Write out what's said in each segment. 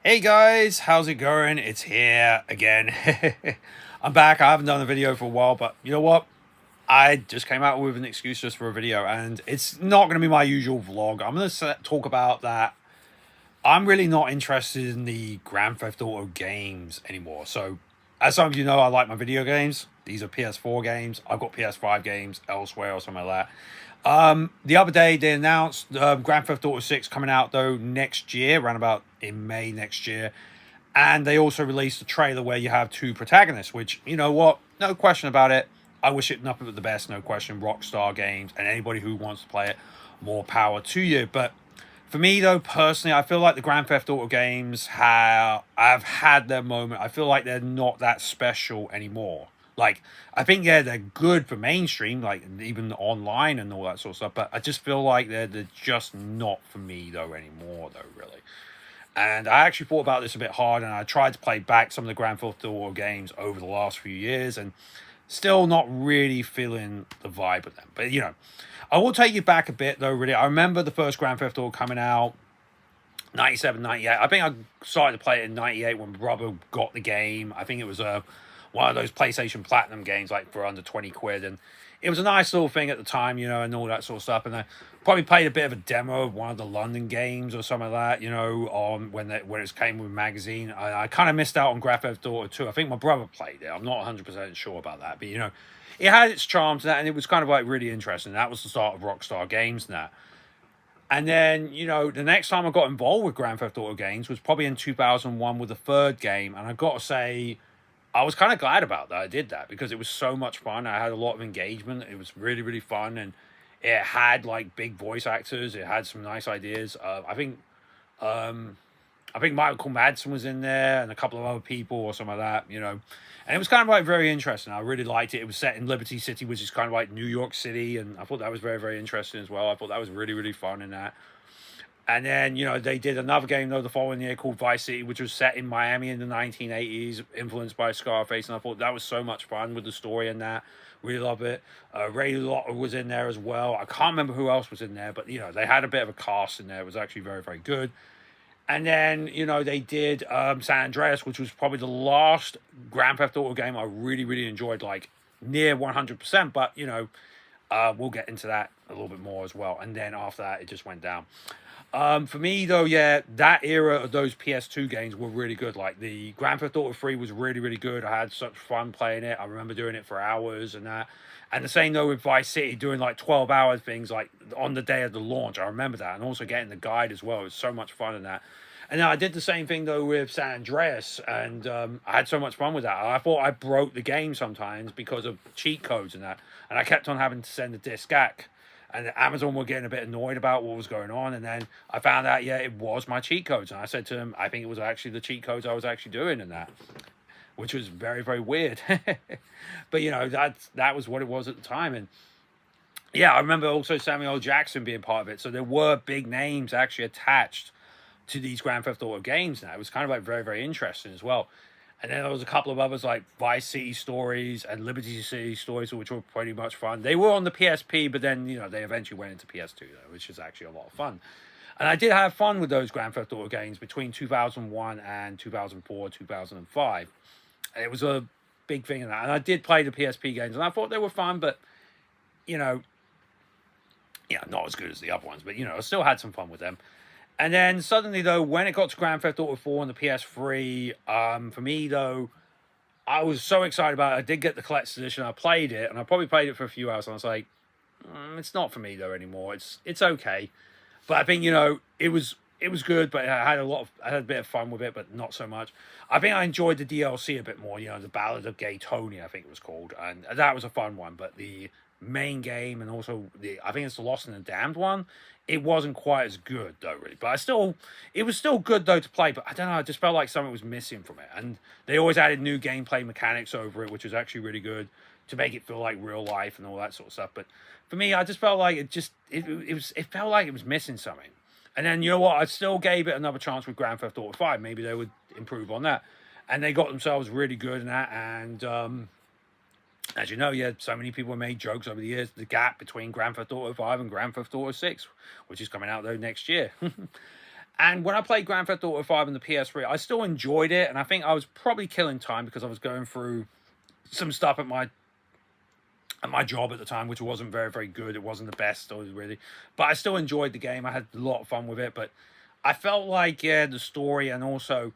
Hey guys, how's it going? It's here again. I'm back. I haven't done a video for a while, but you know what? I just came out with an excuse just for a video, and it's not going to be my usual vlog. I'm going to talk about that. I'm really not interested in the Grand Theft Auto games anymore. So, as some of you know, I like my video games. These are PS4 games. I've got PS5 games elsewhere or something like that. The other day they announced Grand Theft Auto 6 coming out though next year, around about in May next year. And they also released a trailer where you have two protagonists, which, you know what, no question about it. I wish it nothing but the best, no question. Rockstar Games and anybody who wants to play it, more power to you. But for me, though, personally, I feel like the Grand Theft Auto games have had their moment. I feel like they're not that special anymore. Like, I think, yeah, they're good for mainstream, like even online and all that sort of stuff. But I just feel like they're just not for me, though, anymore, though, really. And I actually thought about this a bit hard, and I tried to play back some of the Grand Theft Auto games over the last few years, and still not really feeling the vibe of them. But, you know, I will take you back a bit, though, really. I remember the first Grand Theft Auto coming out, 97, 98. I think I started to play it in 98 when my brother got the game. I think it was one of those PlayStation Platinum games, like for under 20 quid. And it was a nice little thing at the time, you know, and all that sort of stuff. And I probably played a bit of a demo of one of the London games or something like that, you know, on when it came with a magazine. I kind of missed out on Grand Theft Auto 2. I think my brother played it. I'm not 100% sure about that. But, you know, it had its charms and that, and it was kind of like really interesting. That was the start of Rockstar Games and that. And then, you know, the next time I got involved with Grand Theft Auto games was probably in 2001 with the third game. And I got to say, I was kind of glad about that. I did that because it was so much fun. I had a lot of engagement. It was really, really fun. And it had like big voice actors. It had some nice ideas. I think Michael Madsen was in there and a couple of other people or something like that, you know. And it was kind of like very interesting. I really liked it. It was set in Liberty City, which is kind of like New York City. And I thought that was very, very interesting as well. I thought that was really, really fun in that. And then, you know, they did another game, though, the following year called Vice City, which was set in Miami in the 1980s, influenced by Scarface. And I thought that was so much fun with the story and that. Really love it. Ray Liotta was in there as well. I can't remember who else was in there, but, you know, they had a bit of a cast in there. It was actually very, very good. And then, you know, they did San Andreas, which was probably the last Grand Theft Auto game I really, really enjoyed, like near 100%. But, you know, we'll get into that a little bit more as well. And then after that, it just went down. For me, though, yeah, that era of those PS2 games were really good. Like the Grand Theft Auto 3 was really, really good. I had such fun playing it. I remember doing it for hours and that. And the same though with Vice City, doing like 12-hour things like on the day of the launch. I remember that. And also getting the guide as well. It was so much fun in that. And then I did the same thing though with San Andreas, and I had so much fun with that. I thought I broke the game sometimes because of cheat codes and that, and I kept on having to send a diskette. And Amazon were getting a bit annoyed about what was going on, and then I found out, yeah, it was my cheat codes, and I said to them, I think it was actually the cheat codes I was actually doing, and that, which was very, very weird. But you know, that was what it was at the time, and yeah, I remember also Samuel L. Jackson being part of it. So there were big names actually attached to these Grand Theft Auto games now. It was kind of like very, very interesting as well. And then there was a couple of others like Vice City Stories and Liberty City Stories, which were pretty much fun. They were on the PSP, but then, you know, they eventually went into PS2, though, which is actually a lot of fun. And I did have fun with those Grand Theft Auto games between 2001 and 2004, 2005. And it was a big thing in that. And I did play the PSP games, and I thought they were fun, but, you know, yeah, not as good as the other ones, but, you know, I still had some fun with them. And then suddenly, though, when it got to Grand Theft Auto 4 on the PS3, for me, though, I was so excited about it. I did get the collector's edition. I played it, and I probably played it for a few hours. And I was like, it's not for me though anymore. It's okay, but I think, you know, it was good. But I had a bit of fun with it, but not so much. I think I enjoyed the DLC a bit more. You know, the Ballad of Gay Tony, I think it was called, and that was a fun one. But the main game and also I think it's the Lost and the Damned one. It wasn't quite as good though, really. But it was still good though to play. But I don't know, I just felt like something was missing from it. And they always added new gameplay mechanics over it, which was actually really good to make it feel like real life and all that sort of stuff. But for me, I just felt like it felt like it was missing something. And then, you know what? I still gave it another chance with Grand Theft Auto 5. Maybe they would improve on that. And they got themselves really good in that. And as you know, yeah, so many people have made jokes over the years, the gap between Grand Theft Auto 5 and Grand Theft Auto 6, which is coming out, though, next year. And when I played Grand Theft Auto 5 on the PS3, I still enjoyed it. And I think I was probably killing time because I was going through some stuff at my job at the time, which wasn't very, very good. It wasn't the best, really. But I still enjoyed the game. I had a lot of fun with it. But I felt like, yeah, the story and also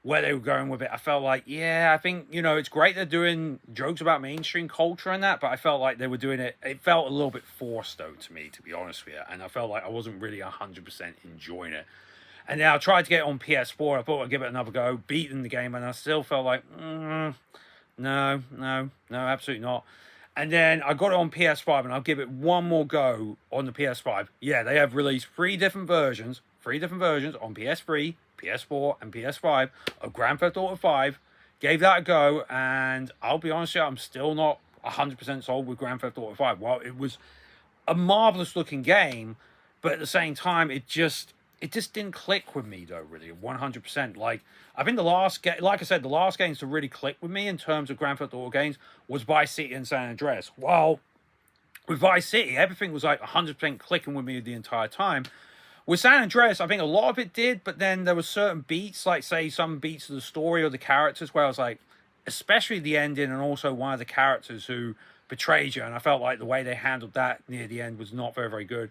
where they were going with it, I felt like, yeah, I think, it's great they're doing jokes about mainstream culture and that, but I felt like they were doing it felt a little bit forced, though, to me, to be honest with you. And I felt like I wasn't really 100% enjoying it. And then I tried to get it on PS4. I thought I'd give it another go, beating the game, and I still felt like, no, absolutely not. And then I got it on PS5, and I'll give it one more go on the PS5. Yeah, they have released three different versions on PS3, PS4, and PS5 of Grand Theft Auto 5. Gave that a go, and I'll be honest with you, I'm still not 100% sold with Grand Theft Auto 5. Well, it was a marvelous looking game, but at the same time, it just didn't click with me, though, really, 100%. Like, I think the last game, like I said, the last games to really click with me in terms of Grand Theft Auto games was Vice City and San Andreas. Well, with Vice City, everything was like 100% clicking with me the entire time. With San Andreas, I think a lot of it did, but then there were certain beats, like, say, some beats of the story or the characters where I was like, especially the ending and also one of the characters who betrayed you, and I felt like the way they handled that near the end was not very, very good.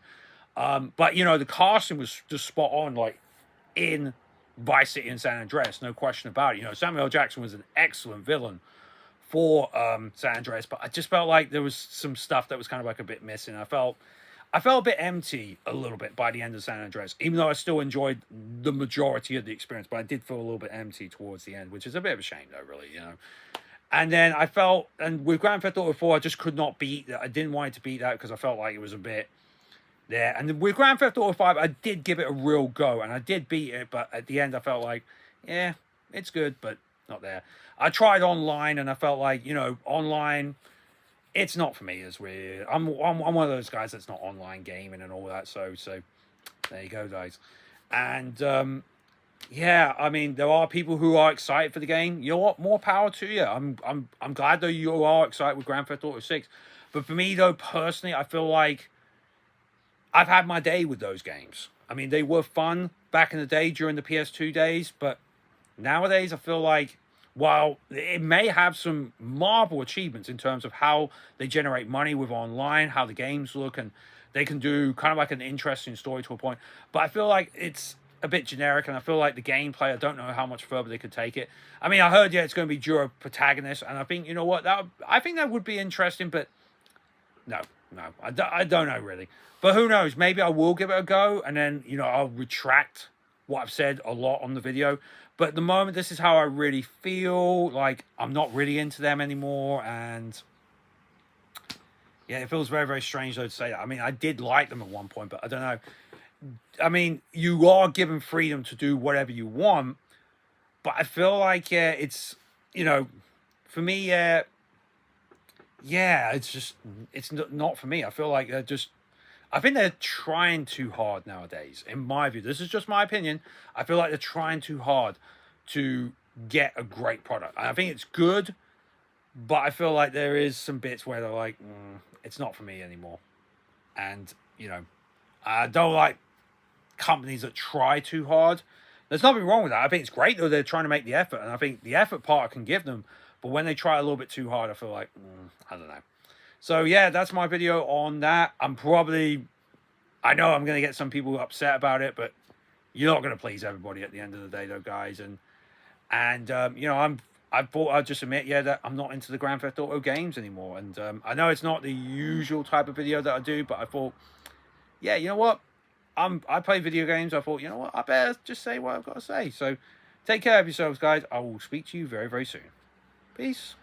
But, the casting was just spot on, like, in Vice City and San Andreas, no question about it. Samuel L. Jackson was an excellent villain for San Andreas, but I just felt like there was some stuff that was kind of like a bit missing. I felt a bit empty a little bit by the end of San Andreas, even though I still enjoyed the majority of the experience, but I did feel a little bit empty towards the end, which is a bit of a shame, though, really, And then I felt, and with Grand Theft Auto 4, I just could not beat that. I didn't want it to beat that because I felt like it was a bit there. And with Grand Theft Auto 5, I did give it a real go, and I did beat it, but at the end, I felt like, yeah, it's good, but not there. I tried online, and I felt like, online, it's not for me as weird. I'm one of those guys that's not online gaming and all that, so there you go, guys. And, yeah, I mean, there are people who are excited for the game. You know what? More power to you. I'm glad, though, you are excited with Grand Theft Auto 6. But for me, though, personally, I feel like I've had my day with those games. I mean, they were fun back in the day during the PS2 days, but nowadays I feel like, while it may have some marvel achievements in terms of how they generate money with online, how the games look, and they can do kind of like an interesting story to a point, but I feel like it's a bit generic, and I feel like the gameplay, I don't know how much further they could take it. I mean, I heard, yeah, it's going to be duo protagonist, and I think, you know what, I think that would be interesting, but no, I don't know, really. But who knows? Maybe I will give it a go, and then, I'll retract what I've said a lot on the video. But at the moment, this is how I really feel. Like, I'm not really into them anymore, and yeah, it feels very, very strange, though, to say that. I mean, I did like them at one point, but I don't know. I mean, you are given freedom to do whatever you want, but I feel like, yeah, it's, for me, yeah, it's not for me. I feel like I think they're trying too hard nowadays, in my view. This is just my opinion. I feel like they're trying too hard to get a great product. And I think it's good, but I feel like there is some bits where they're like, it's not for me anymore. And, I don't like companies that try too hard. There's nothing wrong with that. I think it's great, though, they're trying to make the effort. And I think the effort part I can give them. But when they try a little bit too hard, I feel like, I don't know. So, yeah, that's my video on that. I know I'm going to get some people upset about it, but you're not going to please everybody at the end of the day, though, guys. And I thought I'd just admit, yeah, that I'm not into the Grand Theft Auto games anymore. And I know it's not the usual type of video that I do, but I thought, yeah, you know what? I play video games. I thought, you know what? I better just say what I've got to say. So take care of yourselves, guys. I will speak to you very, very soon. Peace.